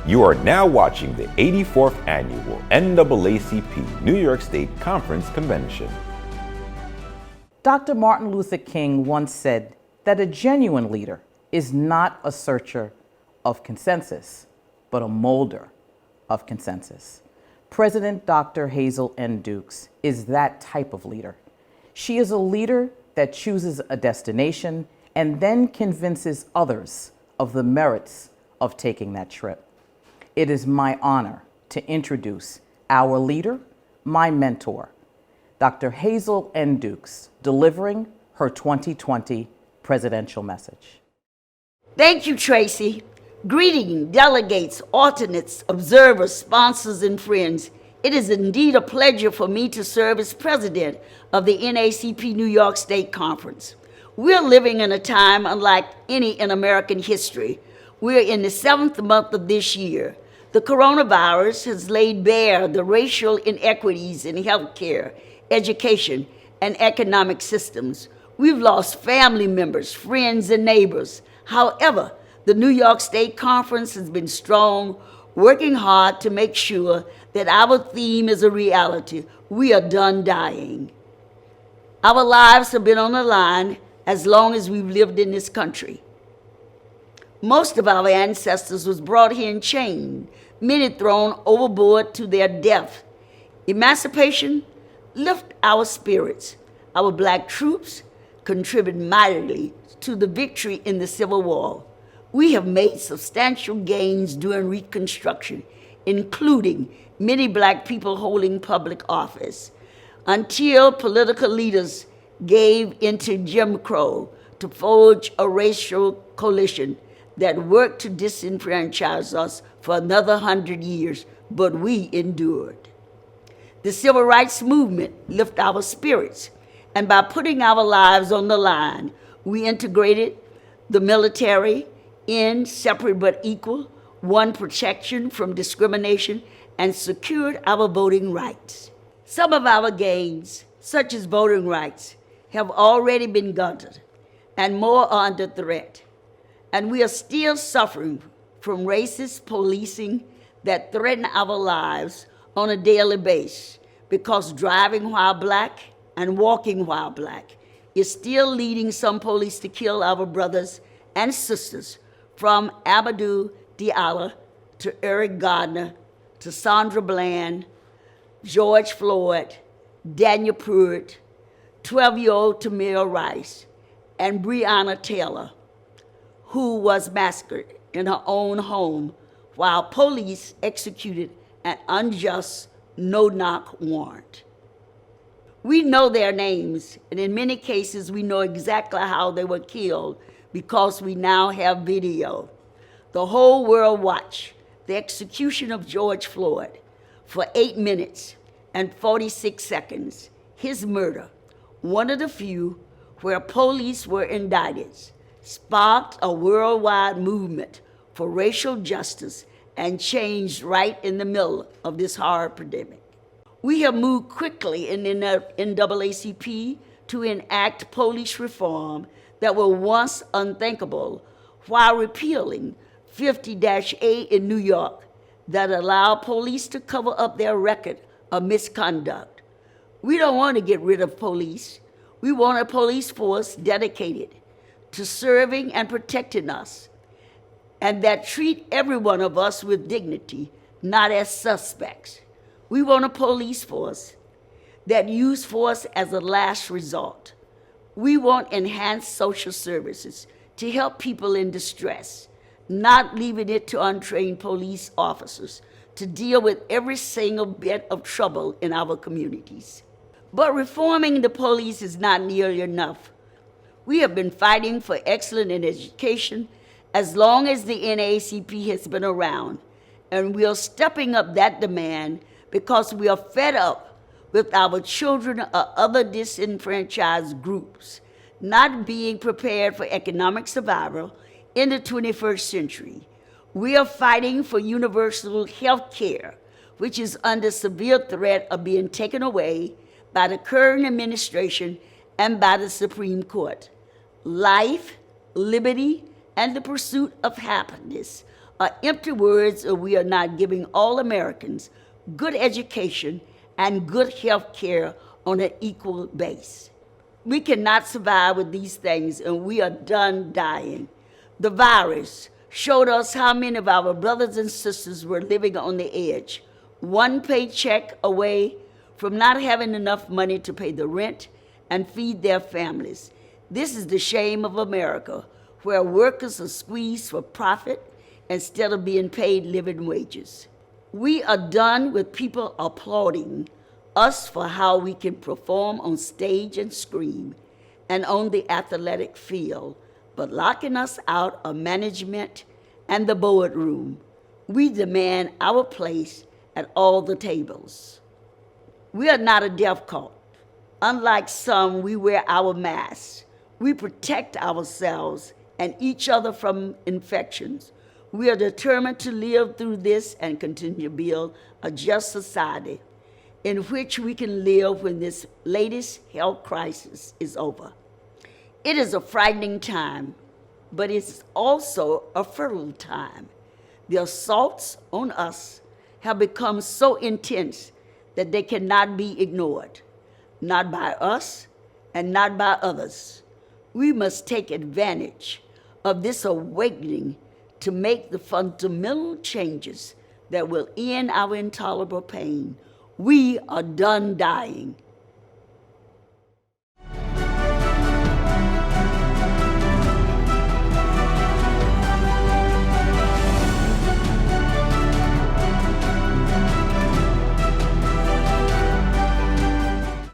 You are now watching the 84th Annual NAACP New York State Conference Convention. Dr. Martin Luther King once said that a genuine leader is not a searcher of consensus, but a molder of consensus. President Dr. Hazel N. Dukes is that type of leader. She is a leader that chooses a destination and then convinces others of the merits of taking that trip. It is my honor to introduce our leader, my mentor, Dr. Hazel N. Dukes, delivering her 2020 presidential message. Thank you, Tracy. Greeting delegates, alternates, observers, sponsors, and friends. It is indeed a pleasure for me to serve as president of the NAACP New York State Conference. We're living in a time unlike any in American history. We're in the 7th month of this year. The coronavirus has laid bare the racial inequities in healthcare, education, and economic systems. We've lost family members, friends, and neighbors. However, the New York State Conference has been strong, working hard to make sure that our theme is a reality. We are done dying. Our lives have been on the line as long as we've lived in this country. Most of our ancestors was brought here in chains, many thrown overboard to their death. Emancipation lift our spirits. Our Black troops contribute mightily to the victory in the Civil War. We have made substantial gains during Reconstruction, including many Black people holding public office, until political leaders gave into Jim Crow to forge a racial coalition that worked to disenfranchise us for another 100 years, but we endured. The Civil Rights Movement lifted our spirits, and by putting our lives on the line, we integrated the military in separate but equal, won protection from discrimination, and secured our voting rights. Some of our gains, such as voting rights, have already been gutted, and more are under threat. And we are still suffering from racist policing that threaten our lives on a daily basis, because driving while Black and walking while Black is still leading some police to kill our brothers and sisters, from Amadou Diallo to Eric Gardner to Sandra Bland, George Floyd, Daniel Pruitt, 12-year-old Tamir Rice, and Breonna Taylor, who was massacred in her own home while police executed an unjust no-knock warrant. We know their names, and in many cases, we know exactly how they were killed because we now have video. The whole world watched the execution of George Floyd for 8 minutes and 46 seconds. His murder, one of the few where police were indicted, sparked a worldwide movement for racial justice and change right in the middle of this hard pandemic. We have moved quickly in the NAACP to enact police reform that were once unthinkable, while repealing 50-A in New York that allowed police to cover up their record of misconduct. We don't want to get rid of police. We want a police force dedicated to serving and protecting us, and that treat every one of us with dignity, not as suspects. We want a police force that use force as a last resort. We want enhanced social services to help people in distress, not leaving it to untrained police officers to deal with every single bit of trouble in our communities. But reforming the police is not nearly enough. We have been fighting for excellence in education as long as the NAACP has been around, and we are stepping up that demand because we are fed up with our children or other disenfranchised groups not being prepared for economic survival in the 21st century. We are fighting for universal health care, which is under severe threat of being taken away by the current administration and by the Supreme Court. Life, liberty, and the pursuit of happiness are empty words, or we are not giving all Americans good education and good health care on an equal base. We cannot survive with these things, and we are done dying. The virus showed us how many of our brothers and sisters were living on the edge, one paycheck away from not having enough money to pay the rent and feed their families. This is the shame of America, where workers are squeezed for profit instead of being paid living wages. We are done with people applauding us for how we can perform on stage and screen and on the athletic field, but locking us out of management and the boardroom. We demand our place at all the tables. We are not a death cult. Unlike some, we wear our masks. We protect ourselves and each other from infections. We are determined to live through this and continue to build a just society in which we can live when this latest health crisis is over. It is a frightening time, but it's also a fertile time. The assaults on us have become so intense that they cannot be ignored, not by us and not by others. We must take advantage of this awakening to make the fundamental changes that will end our intolerable pain. We are done dying.